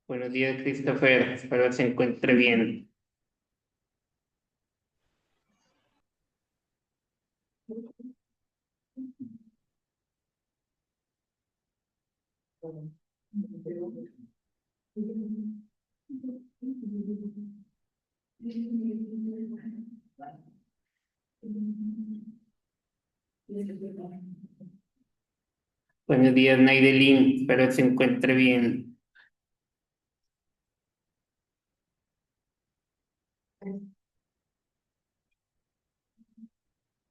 Buenos días, Christopher. Espero se encuentre bien. Buenos días, Naidelin. Espero se encuentre bien.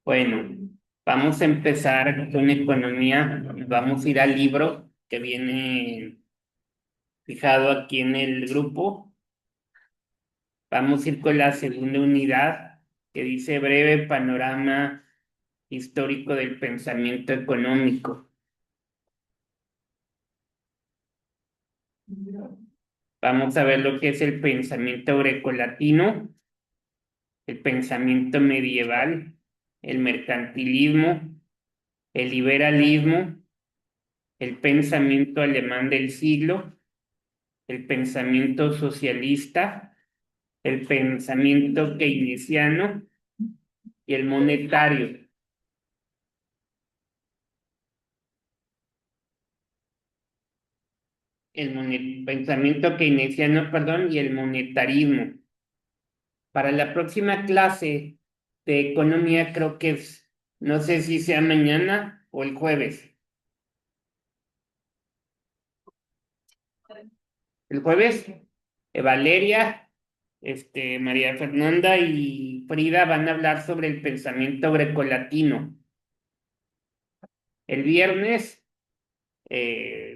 Bueno, vamos a empezar con economía. Vamos a ir al libro que viene fijado aquí en el grupo. Vamos a ir con la segunda unidad que dice breve panorama histórico del pensamiento económico. Vamos a ver lo que es el pensamiento grecolatino, el pensamiento medieval, el mercantilismo, el liberalismo, el pensamiento alemán del siglo, el pensamiento socialista, el pensamiento keynesiano y el monetario. Pensamiento keynesiano, perdón, y el monetarismo. Para la próxima clase de economía creo que es, no sé si sea mañana o el jueves. El jueves, Valeria, María Fernanda y Frida van a hablar sobre el pensamiento grecolatino. El viernes,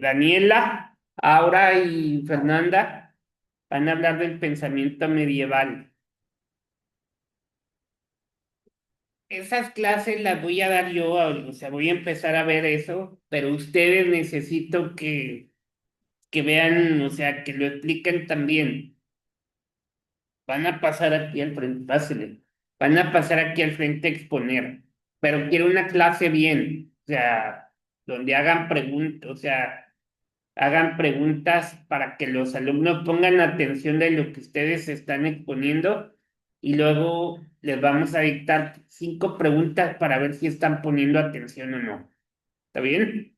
Daniela, Aura y Fernanda van a hablar del pensamiento medieval. Esas clases las voy a dar yo, o sea, voy a empezar a ver eso, pero ustedes necesito que vean, o sea, que lo expliquen también. Van a pasar aquí al frente, pásenle. Van a pasar aquí al frente a exponer, pero quiero una clase bien, o sea, donde hagan preguntas, o sea, hagan preguntas para que los alumnos pongan atención de lo que ustedes están exponiendo y luego les vamos a dictar 5 preguntas para ver si están poniendo atención o no. ¿Está bien?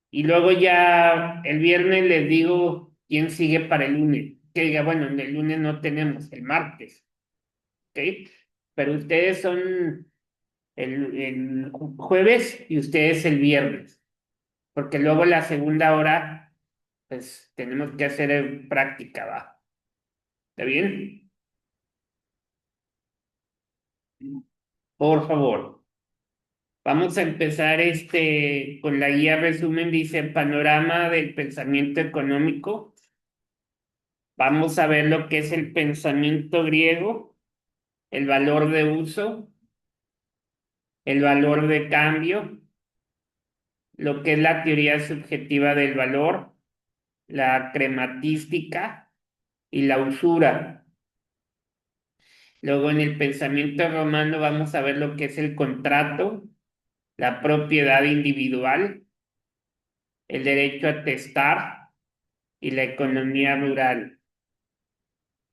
Y luego ya el viernes les digo quién sigue para el lunes. Que diga, bueno, el lunes no tenemos, el martes, ¿ok? Pero ustedes son el jueves y ustedes el viernes, porque luego la segunda hora, pues tenemos que hacer práctica, ¿va? ¿Está bien? Por favor. Vamos a empezar con la guía resumen, dice panorama del pensamiento económico. Vamos a ver lo que es el pensamiento griego, el valor de uso, el valor de cambio, lo que es la teoría subjetiva del valor, la crematística y la usura. Luego en el pensamiento romano vamos a ver lo que es el contrato, la propiedad individual, el derecho a testar y la economía rural.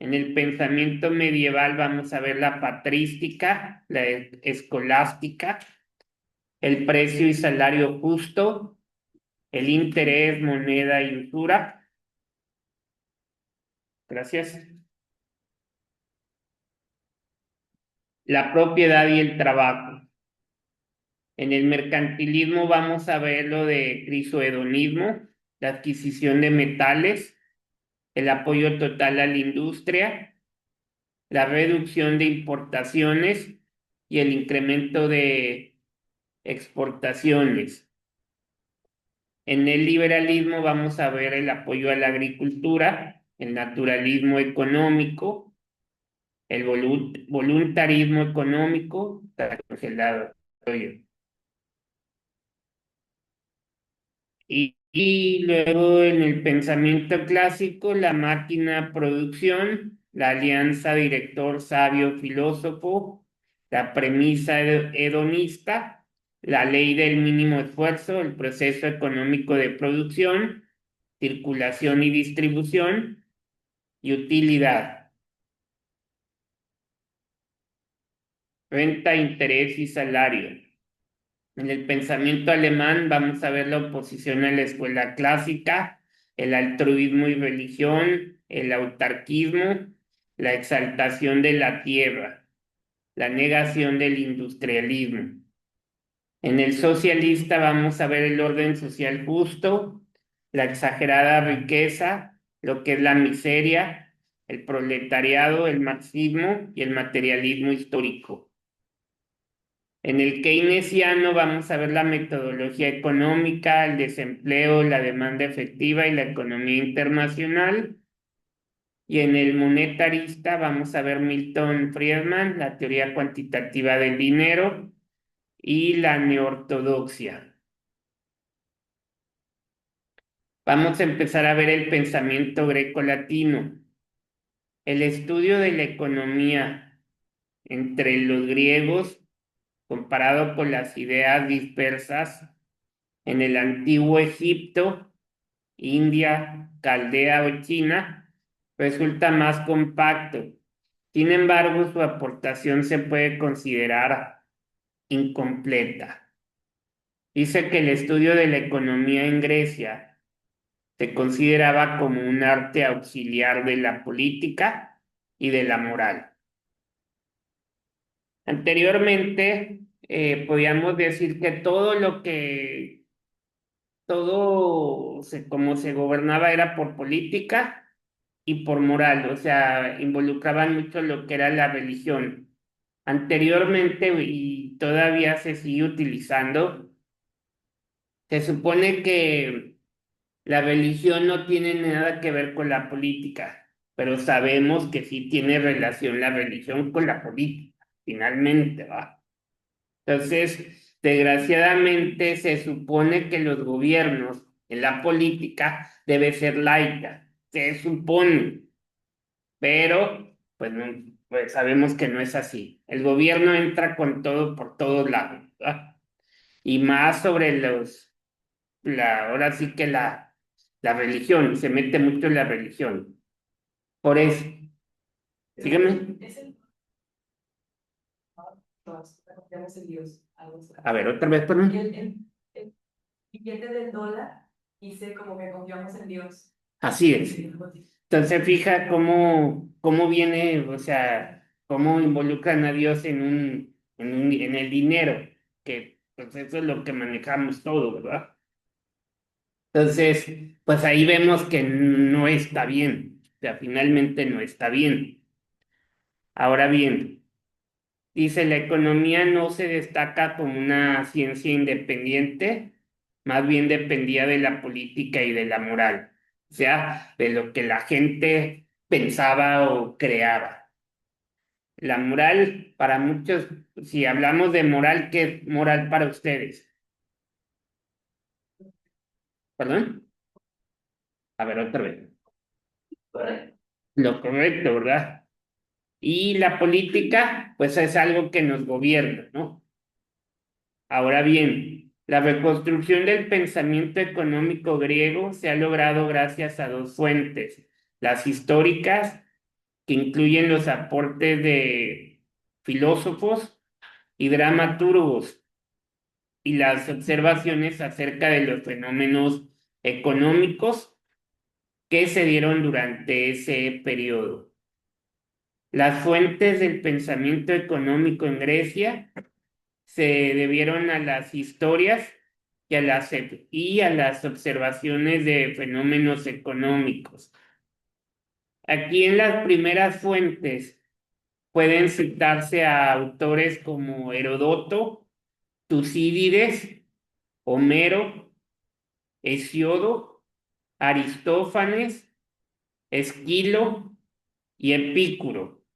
En el pensamiento medieval vamos a ver la patrística, la escolástica, el precio y salario justo, el interés, moneda y usura. Gracias. La propiedad y el trabajo. En el mercantilismo vamos a ver lo de crisohedonismo, la adquisición de metales, el apoyo total a la industria, la reducción de importaciones y el incremento de exportaciones. En el liberalismo vamos a ver el apoyo a la agricultura, el naturalismo económico, el voluntarismo económico, está congelado. Y luego en el pensamiento clásico, la máquina producción, la alianza director sabio filósofo, la premisa hedonista, la ley del mínimo esfuerzo, el proceso económico de producción, circulación y distribución y utilidad, renta, interés y salario. En el pensamiento alemán vamos a ver la oposición a la escuela clásica, el altruismo y religión, el autarquismo, la exaltación de la tierra, la negación del industrialismo. En el socialista vamos a ver el orden social justo, la exagerada riqueza, lo que es la miseria, el proletariado, el marxismo y el materialismo histórico. En el keynesiano vamos a ver la metodología económica, el desempleo, la demanda efectiva y la economía internacional. Y en el monetarista vamos a ver Milton Friedman, la teoría cuantitativa del dinero y la neortodoxia. Vamos a empezar a ver el pensamiento greco-latino, el estudio de la economía entre los griegos comparado con las ideas dispersas en el antiguo Egipto, India, Caldea o China, resulta más compacto. Sin embargo, su aportación se puede considerar incompleta. Dice que el estudio de la economía en Grecia se consideraba como un arte auxiliar de la política y de la moral. Anteriormente, podíamos decir que como se gobernaba era por política y por moral, o sea, involucraban mucho lo que era la religión. Anteriormente, y todavía se sigue utilizando, se supone que la religión no tiene nada que ver con la política, pero sabemos que sí tiene relación la religión con la política, finalmente, ¿va? Entonces, desgraciadamente se supone que los gobiernos en la política debe ser laica, se supone, pero pues, pues sabemos que no es así. El gobierno entra con todo por todos lados, ¿verdad? Y más sobre ahora sí que la religión, se mete mucho en la religión. Por eso, sígueme. Confiamos en Dios, algo así. A ver, otra vez, perdón. El billete del dólar dice como que confiamos en Dios. Así es. Entonces, fija cómo viene, o sea, cómo involucran a Dios en el dinero, que pues eso es lo que manejamos todo, ¿verdad? Entonces, pues ahí vemos que no está bien, o sea, finalmente no está bien. Ahora bien, dice, la economía no se destaca como una ciencia independiente, más bien dependía de la política y de la moral, o sea, de lo que la gente pensaba o creaba. La moral, para muchos, si hablamos de moral, ¿qué es moral para ustedes? ¿Perdón? A ver, otra vez. Lo correcto, ¿verdad? Y la política, pues es algo que nos gobierna, ¿no? Ahora bien, la reconstrucción del pensamiento económico griego se ha logrado gracias a dos fuentes, las históricas, que incluyen los aportes de filósofos y dramaturgos y las observaciones acerca de los fenómenos económicos que se dieron durante ese periodo. Las fuentes del pensamiento económico en Grecia se debieron a las historias y a las observaciones de fenómenos económicos. Aquí en las primeras fuentes pueden citarse a autores como Herodoto, Tucídides, Homero, Hesiodo, Aristófanes, Esquilo y Epicuro,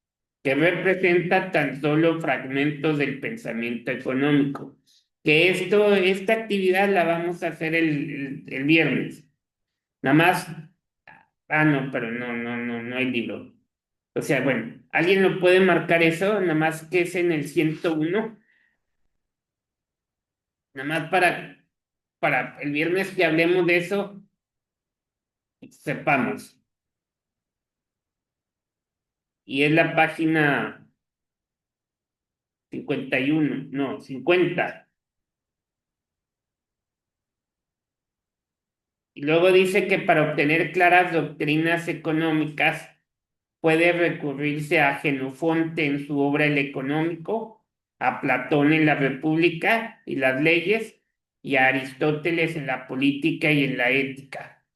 que representa tan solo fragmentos del pensamiento económico. Que esta actividad la vamos a hacer el viernes. Nada más, no, pero no hay libro. O sea, bueno, ¿alguien lo puede marcar eso? Nada más que es en el 101. Nada más para el viernes que hablemos de eso, sepamos. Y es la página 51, no, 50. Y luego dice que para obtener claras doctrinas económicas puede recurrirse a Jenofonte en su obra El Económico, a Platón en la República y las Leyes, y a Aristóteles en la Política y en la Ética.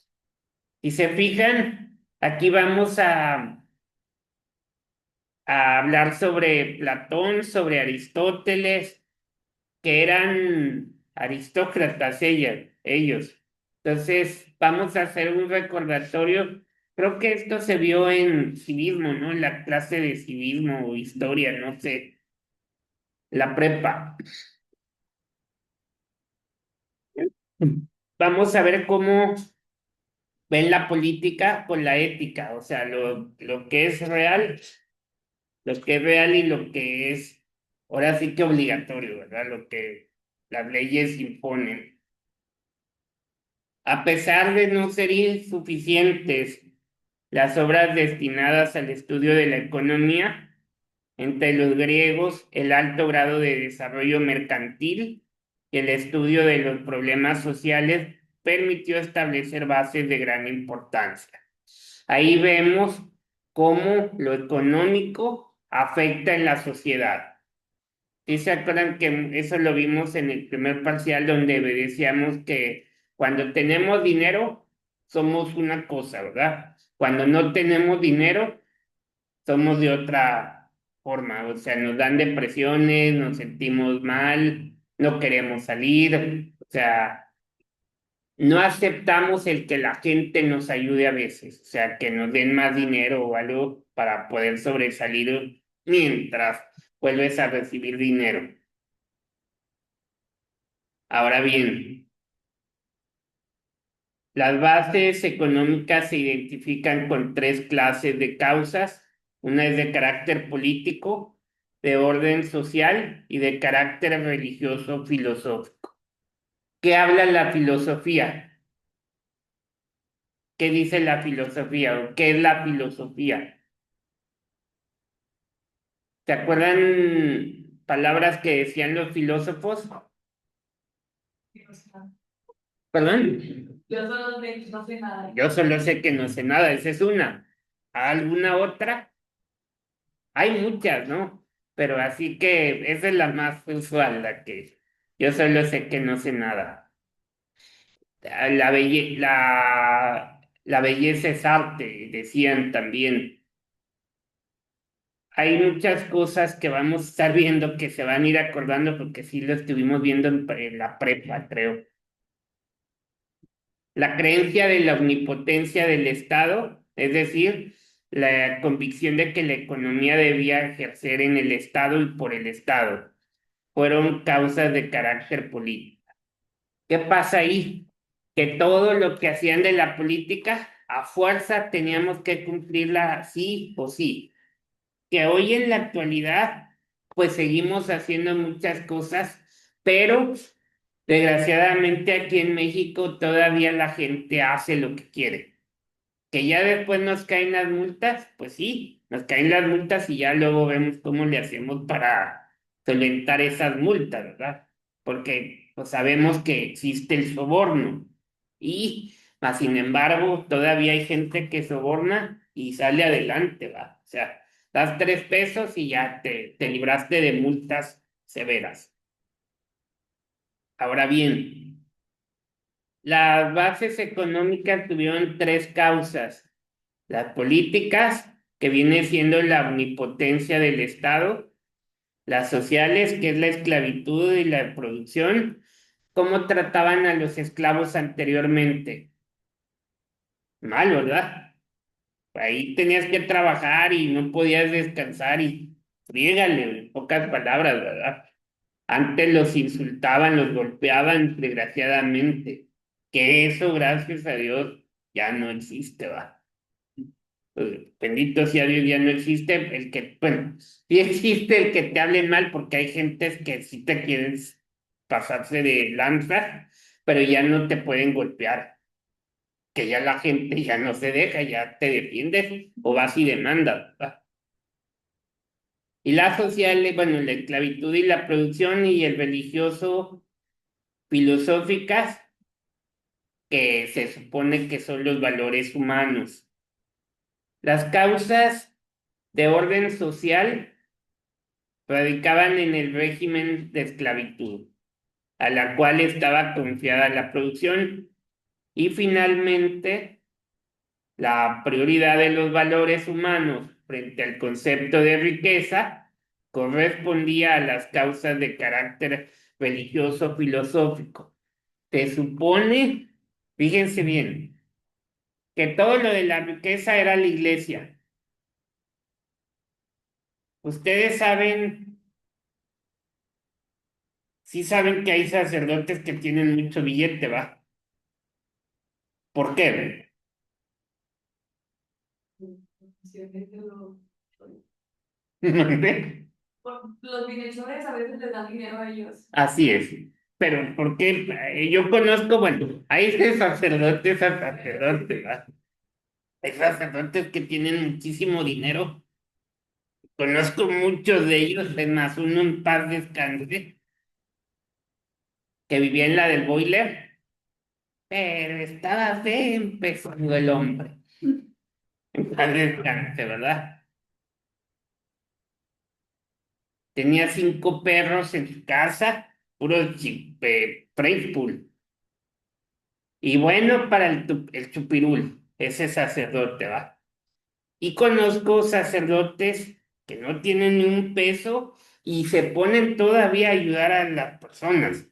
Si se fijan, aquí vamos a hablar sobre Platón, sobre Aristóteles, que eran aristócratas ellos. Entonces, vamos a hacer un recordatorio. Creo que esto se vio en civismo, ¿no? En la clase de civismo o historia, no sé, la prepa. Vamos a ver cómo ven la política con la ética, o sea, lo que es real, lo que es real y lo que es, ahora sí que obligatorio, ¿verdad? Lo que las leyes imponen. A pesar de no ser insuficientes las obras destinadas al estudio de la economía, entre los griegos el alto grado de desarrollo mercantil y el estudio de los problemas sociales permitió establecer bases de gran importancia. Ahí vemos cómo lo económico afecta en la sociedad. ¿Sí se acuerdan que eso lo vimos en el primer parcial donde decíamos que cuando tenemos dinero somos una cosa, ¿verdad? Cuando no tenemos dinero somos de otra forma, o sea, nos dan depresiones, nos sentimos mal, no queremos salir, o sea, no aceptamos el que la gente nos ayude a veces, o sea, que nos den más dinero o algo para poder sobresalir mientras vuelves a recibir dinero. Ahora bien, las bases económicas se identifican con tres clases de causas. Una es de carácter político, de orden social y de carácter religioso filosófico. ¿Qué habla la filosofía? ¿Qué dice la filosofía o qué es la filosofía? ¿Se acuerdan palabras que decían los filósofos? ¿Perdón? Yo solo no sé nada. Yo solo sé que no sé nada, esa es una. ¿Alguna otra? Hay muchas, ¿no? Pero así que esa es la más usual, la que yo solo sé que no sé nada. La belleza es arte, decían también. Hay muchas cosas que vamos a estar viendo que se van a ir acordando porque sí lo estuvimos viendo en la prepa, creo. La creencia de la omnipotencia del Estado, es decir, la convicción de que la economía debía ejercer en el Estado y por el Estado, fueron causas de carácter político. ¿Qué pasa ahí? Que todo lo que hacían de la política, a fuerza teníamos que cumplirla sí o sí. Que hoy en la actualidad, pues seguimos haciendo muchas cosas, pero desgraciadamente aquí en México todavía la gente hace lo que quiere. Que ya después nos caen las multas, pues sí, nos caen las multas y ya luego vemos cómo le hacemos para solventar esas multas, ¿verdad? Porque pues, sabemos que existe el soborno y, más sin embargo, todavía hay gente que soborna y sale adelante, ¿va? O sea, das 3 pesos y ya te libraste de multas severas. Ahora bien, las bases económicas tuvieron 3 causas: las políticas, que viene siendo la omnipotencia del Estado; las sociales, que es la esclavitud y la producción. ¿Cómo trataban a los esclavos anteriormente? Mal, ¿verdad? Ahí tenías que trabajar y no podías descansar y frígale, en pocas palabras, ¿verdad? Antes los insultaban, los golpeaban desgraciadamente. Que eso, gracias a Dios, ya no existe, ¿va? Bendito sea Dios, ya no existe el que, bueno, sí existe el que te hablen mal porque hay gentes que sí te quieren pasarse de lanza, pero ya no te pueden golpear, que ya la gente ya no se deja, ya te defiendes o vas y demandas, ¿va? Y la social, bueno, la esclavitud y la producción y el religioso, filosóficas, que se supone que son los valores humanos. Las causas de orden social radicaban en el régimen de esclavitud, a la cual estaba confiada la producción, y finalmente la prioridad de los valores humanos frente al concepto de riqueza correspondía a las causas de carácter religioso filosófico. Se supone, fíjense bien, que todo lo de la riqueza era la iglesia. Ustedes saben, sí saben que hay sacerdotes que tienen mucho billete, ¿va? ¿Por qué? Sí, es que ¿Ve? los bienhechores a veces les dan dinero a ellos. Así es. Pero, ¿por qué? Yo conozco, bueno, hay de sacerdotes a sacerdotes, ¿va? Hay sacerdotes que tienen muchísimo dinero. Conozco muchos de ellos, es más, uno en paz descanse, que vivía en la del boiler, pero estaba fe empezando el hombre. En paz descanse, ¿verdad? Tenía 5 perros en su casa, puro Pool. Y bueno, para el chupirul, ese sacerdote, ¿va? Y conozco sacerdotes que no tienen ni un peso y se ponen todavía a ayudar a las personas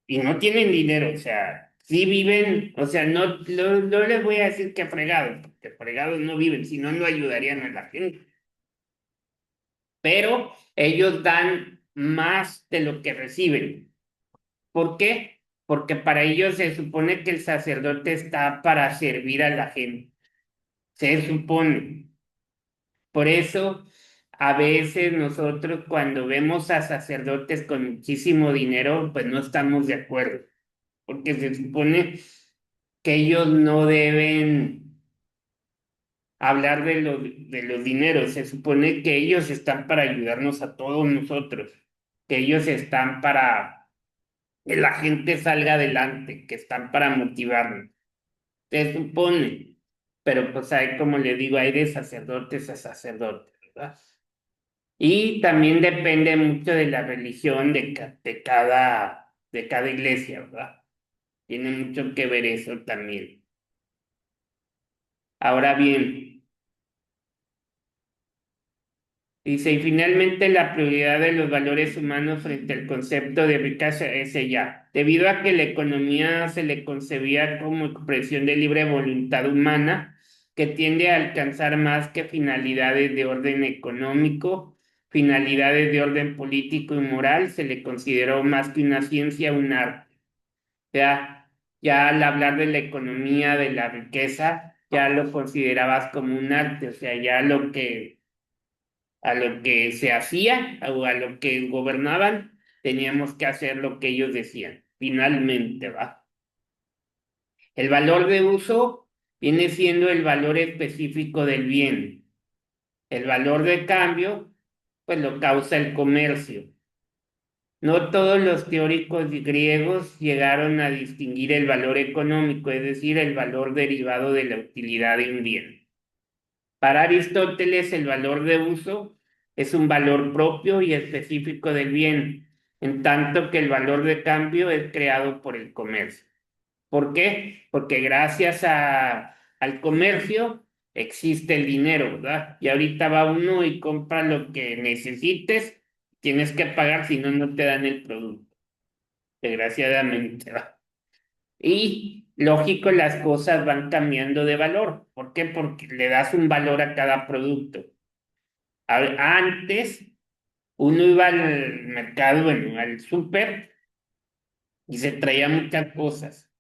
y no tienen dinero, o sea, sí viven, o sea, no les voy a decir que fregados, porque fregados no viven, si no, no ayudarían a la gente, pero ellos dan más de lo que reciben. ¿Por qué? Porque para ellos se supone que el sacerdote está para servir a la gente. Se supone. Por eso, a veces nosotros cuando vemos a sacerdotes con muchísimo dinero, pues no estamos de acuerdo, porque se supone que ellos no deben hablar de los dineros. Se supone que ellos están para ayudarnos a todos nosotros, que ellos están para que la gente salga adelante, que están para motivarnos. Se supone, pero pues hay, como le digo, hay de sacerdotes a sacerdotes, ¿verdad? Y también depende mucho de la religión de cada iglesia, ¿verdad? Tiene mucho que ver eso también. Ahora bien, dice, y finalmente la prioridad de los valores humanos frente al concepto de riqueza es ella, debido a que la economía se le concebía como expresión de libre voluntad humana, que tiende a alcanzar más que finalidades de orden económico, finalidades de orden político y moral, se le consideró más que una ciencia, un arte. O sea, ya al hablar de la economía, de la riqueza, ya lo considerabas como un arte, o sea, ya a lo que se hacía o a lo que gobernaban, teníamos que hacer lo que ellos decían. Finalmente, ¿va? El valor de uso, viene siendo el valor específico del bien. El valor de cambio, pues lo causa el comercio. No todos los teóricos griegos llegaron a distinguir el valor económico, es decir, el valor derivado de la utilidad de un bien. Para Aristóteles, el valor de uso es un valor propio y específico del bien, en tanto que el valor de cambio es creado por el comercio. ¿Por qué? Porque al comercio existe el dinero, ¿verdad? Y ahorita va uno y compra lo que necesites, tienes que pagar, si no, no te dan el producto, desgraciadamente, ¿va? Y lógico, las cosas van cambiando de valor. ¿Por qué? Porque le das un valor a cada producto. Antes, uno iba al mercado, bueno, al súper, y se traía muchas cosas.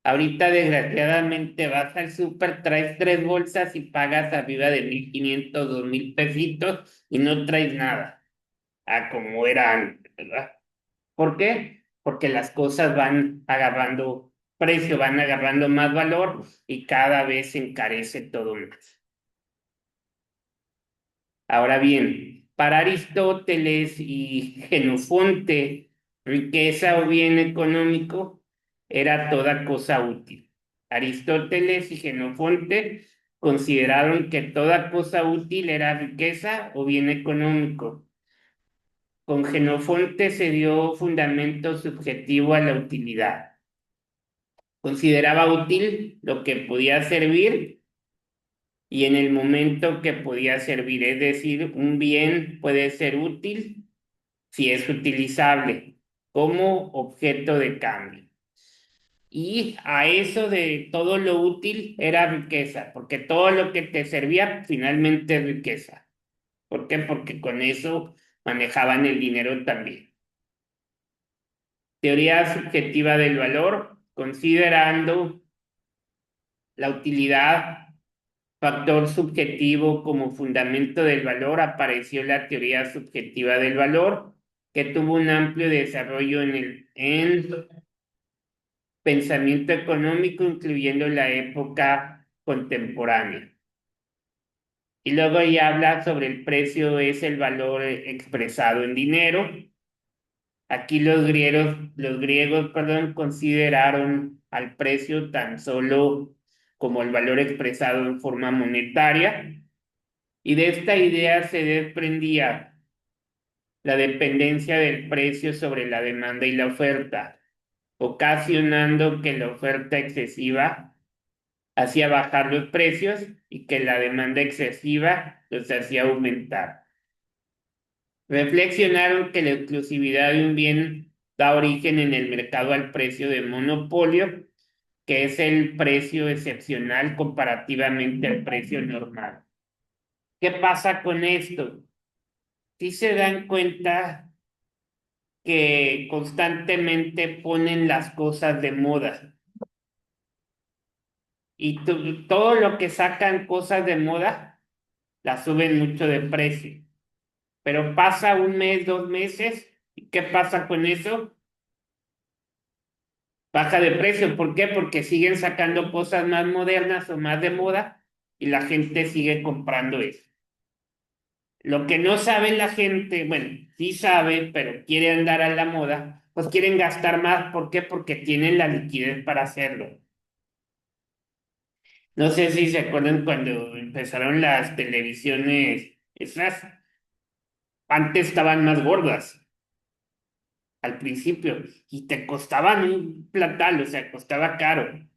Ahorita, desgraciadamente, vas al súper, traes 3 bolsas y pagas arriba de 1,500, 2,000 pesitos y no traes nada, a como era antes, ¿verdad? ¿Por qué? Porque las cosas van agarrando precio, van agarrando más valor y cada vez se encarece todo más. Ahora bien, para Aristóteles y Jenofonte, riqueza o bien económico era toda cosa útil. Aristóteles y Jenofonte consideraron que toda cosa útil era riqueza o bien económico. Con Jenofonte se dio fundamento subjetivo a la utilidad. Consideraba útil lo que podía servir y en el momento que podía servir. Es decir, un bien puede ser útil si es utilizable como objeto de cambio. Y a eso de todo lo útil era riqueza, porque todo lo que te servía finalmente es riqueza. ¿Por qué? Porque con eso manejaban el dinero también. Teoría subjetiva del valor, considerando la utilidad factor subjetivo como fundamento del valor, apareció la teoría subjetiva del valor, que tuvo un amplio desarrollo en pensamiento económico, incluyendo la época contemporánea. Y luego ya habla sobre el precio es el valor expresado en dinero. Aquí los griegos, consideraron al precio tan solo como el valor expresado en forma monetaria, y de esta idea se desprendía la dependencia del precio sobre la demanda y la oferta, ocasionando que la oferta excesiva hacía bajar los precios y que la demanda excesiva los hacía aumentar. Reflexionaron que la exclusividad de un bien da origen en el mercado al precio de monopolio, que es el precio excepcional comparativamente al precio normal. ¿Qué pasa con esto? Si se dan cuenta que constantemente ponen las cosas de moda y todo lo que sacan cosas de moda, las suben mucho de precio. Pero pasa un mes, 2 meses, ¿y qué pasa con eso? Baja de precio. ¿Por qué? Porque siguen sacando cosas más modernas o más de moda y la gente sigue comprando eso. Lo que no sabe la gente, bueno, sí sabe, pero quiere andar a la moda, pues quieren gastar más. ¿Por qué? Porque tienen la liquidez para hacerlo. No sé si se acuerdan cuando empezaron las televisiones, esas antes estaban más gordas al principio y te costaban un platal, o sea, costaba caro.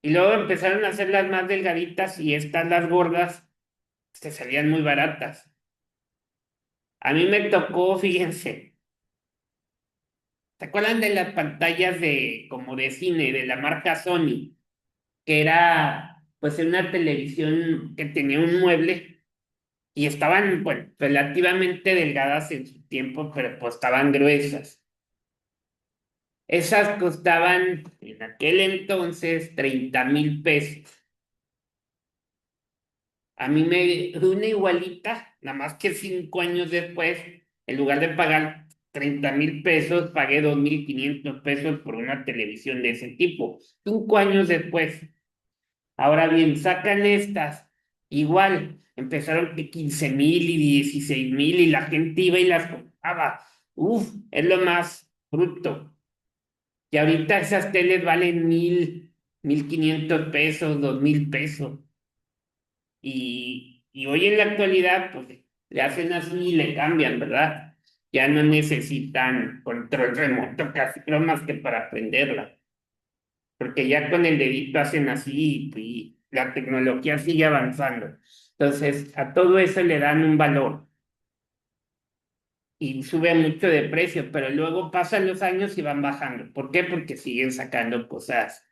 Y luego empezaron a hacerlas más delgaditas y estas las gordas te salían muy baratas. A mí me tocó, fíjense, ¿se acuerdan de las pantallas de como de cine de la marca Sony? Que era pues una televisión que tenía un mueble y estaban, bueno, relativamente delgadas en su tiempo, pero pues estaban gruesas. Esas costaban en aquel entonces 30,000 pesos. A mí me dio una igualita, nada más que 5 años después, en lugar de pagar 30,000 pesos, pagué 2,500 pesos por una televisión de ese tipo. 5 años después. Ahora bien, sacan estas, igual, empezaron que 15,000 y 16,000 y la gente iba y las compraba. Uf, es lo más bruto. Y ahorita esas teles valen 1,500 pesos, 2,000 pesos. Y hoy en la actualidad, pues le hacen así y le cambian, ¿verdad? Ya no necesitan control remoto casi, no más que para prenderla, porque ya con el dedito hacen así y la tecnología sigue avanzando. Entonces, a todo eso le dan un valor y sube mucho de precio, pero luego pasan los años y van bajando. ¿Por qué? Porque siguen sacando cosas,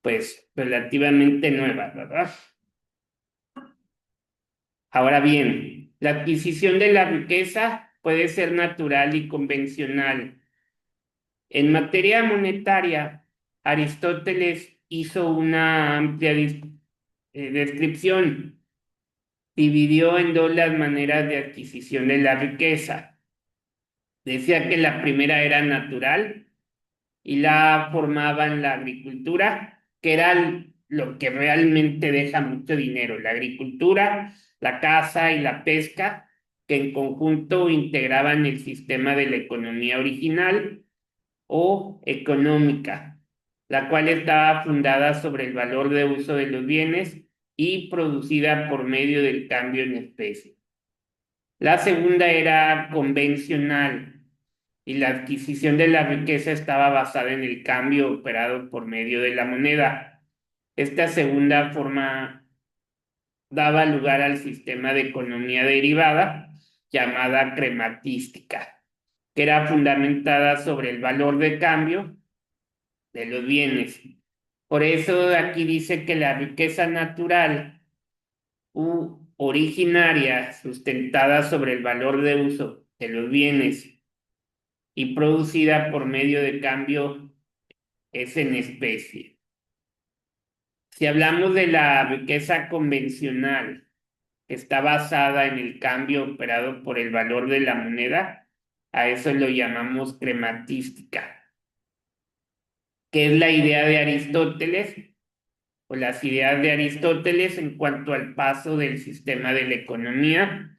pues, relativamente nuevas, ¿verdad? Ahora bien, la adquisición de la riqueza puede ser natural y convencional. En materia monetaria, Aristóteles hizo una amplia descripción. Dividió en dos las maneras de adquisición de la riqueza. Decía que la primera era natural y la formaban la agricultura, que era lo que realmente deja mucho dinero, la agricultura, la caza y la pesca, que en conjunto integraban el sistema de la economía original o económica, la cual estaba fundada sobre el valor de uso de los bienes y producida por medio del cambio en especie. La segunda era convencional y la adquisición de la riqueza estaba basada en el cambio operado por medio de la moneda. Esta segunda forma daba lugar al sistema de economía derivada llamada crematística, que era fundamentada sobre el valor de cambio de los bienes. Por eso aquí dice que la riqueza natural u originaria sustentada sobre el valor de uso de los bienes y producida por medio de cambio es en especie. Si hablamos de la riqueza convencional, que está basada en el cambio operado por el valor de la moneda, a eso lo llamamos crematística, que es la idea de Aristóteles o las ideas de Aristóteles en cuanto al paso del sistema de la económica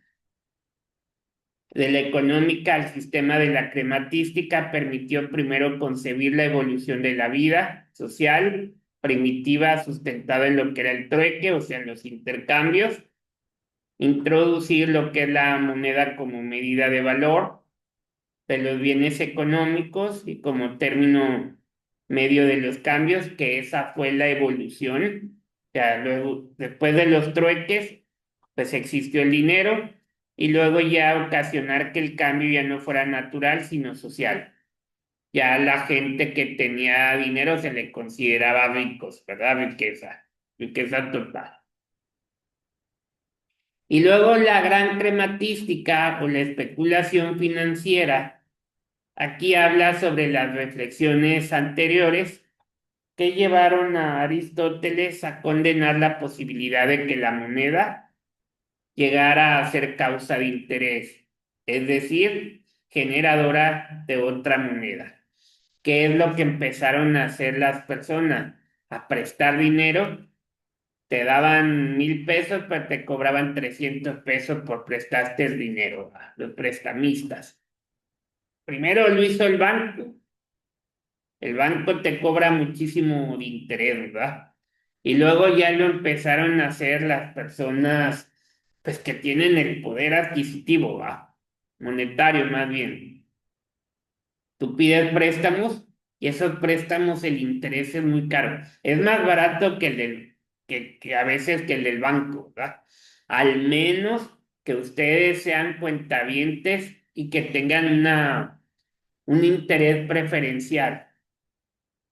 al sistema de la crematística permitió primero concebir la evolución de la vida social primitiva sustentada en lo que era el trueque, o sea, en los intercambios, introducir lo que es la moneda como medida de valor de los bienes económicos y como término medio de los cambios, que esa fue la evolución. O sea, luego, después de los trueques, pues existió el dinero y luego ya ocasionar que el cambio ya no fuera natural, sino social. Ya la gente que tenía dinero se le consideraba ricos, ¿verdad? Riqueza total. Y luego la gran crematística o la especulación financiera. Aquí habla sobre las reflexiones anteriores que llevaron a Aristóteles a condenar la posibilidad de que la moneda llegara a ser causa de interés, es decir, generadora de otra moneda. ¿Qué es lo que empezaron a hacer las personas? A prestar dinero, te daban 1,000 pesos, pero te cobraban 300 pesos por prestarte el dinero, los prestamistas. Primero lo hizo el banco. El banco te cobra muchísimo de interés, ¿verdad? Y luego ya lo empezaron a hacer las personas, pues que tienen el poder adquisitivo, ¿va? Monetario más bien. Tú pides préstamos y esos préstamos el interés es muy caro. Es más barato que que a veces que el del banco, ¿verdad? Al menos que ustedes sean cuentavientes y que tengan un interés preferencial.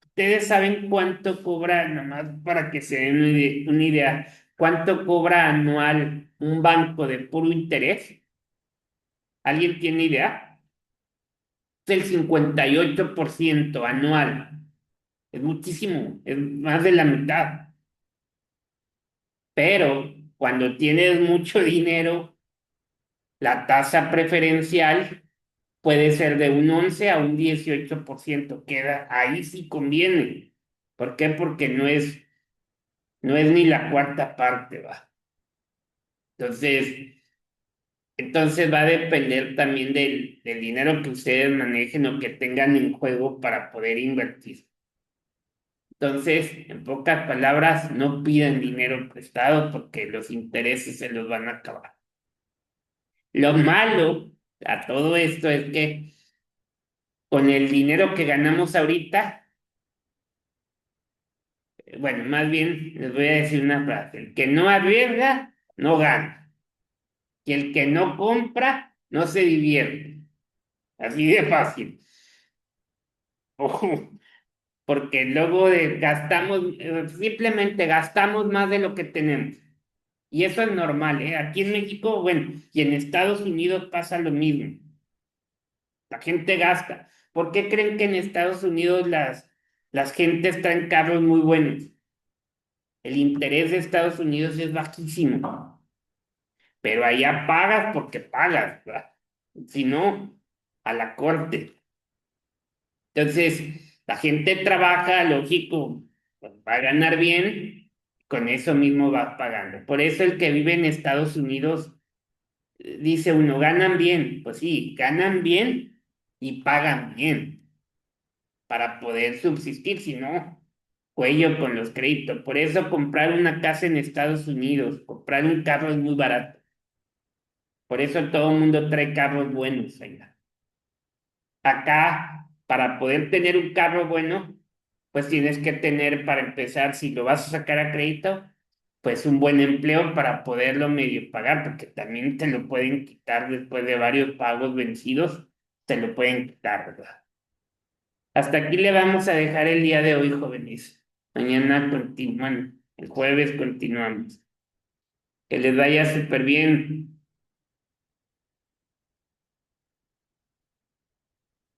Ustedes saben cuánto cobra, nomás para que se den una idea, cuánto cobra anual un banco de puro interés. ¿Alguien tiene idea? Es el 58% anual. Es muchísimo, es más de la mitad. Pero cuando tienes mucho dinero, la tasa preferencial puede ser de un 11 a un 18%. Queda, ahí sí conviene. ¿Por qué? Porque no es ni la cuarta parte, va. Entonces, entonces va a depender también del dinero que ustedes manejen o que tengan en juego para poder invertir. Entonces, en pocas palabras, no pidan dinero prestado porque los intereses se los van a acabar. Lo malo a todo esto es que con el dinero que ganamos ahorita, bueno, más bien les voy a decir una frase, el que no arriesga, no gana, y el que no compra, no se divierte. Así de fácil. Ojo, porque luego gastamos, simplemente gastamos más de lo que tenemos. Y eso es normal, ¿eh? Aquí en México, bueno, y en Estados Unidos pasa lo mismo. La gente gasta. ¿Por qué creen que en Estados Unidos las gentes traen carros muy buenos? El interés de Estados Unidos es bajísimo, pero allá pagas porque pagas, ¿verdad? Si no, a la corte. Entonces, la gente trabaja, lógico, pues, va a ganar bien, con eso mismo va pagando. Por eso el que vive en Estados Unidos, dice uno, ganan bien. Pues sí, ganan bien y pagan bien para poder subsistir, si no, cuello con los créditos. Por eso comprar una casa en Estados Unidos, comprar un carro es muy barato. Por eso todo el mundo trae carros buenos allá. Acá, para poder tener un carro bueno, pues tienes que tener, para empezar, si lo vas a sacar a crédito, pues un buen empleo para poderlo medio pagar, porque también te lo pueden quitar después de varios pagos vencidos, te lo pueden quitar, ¿verdad? Hasta aquí le vamos a dejar el día de hoy, jóvenes. Mañana continúan, el jueves continuamos. Que les vaya súper bien.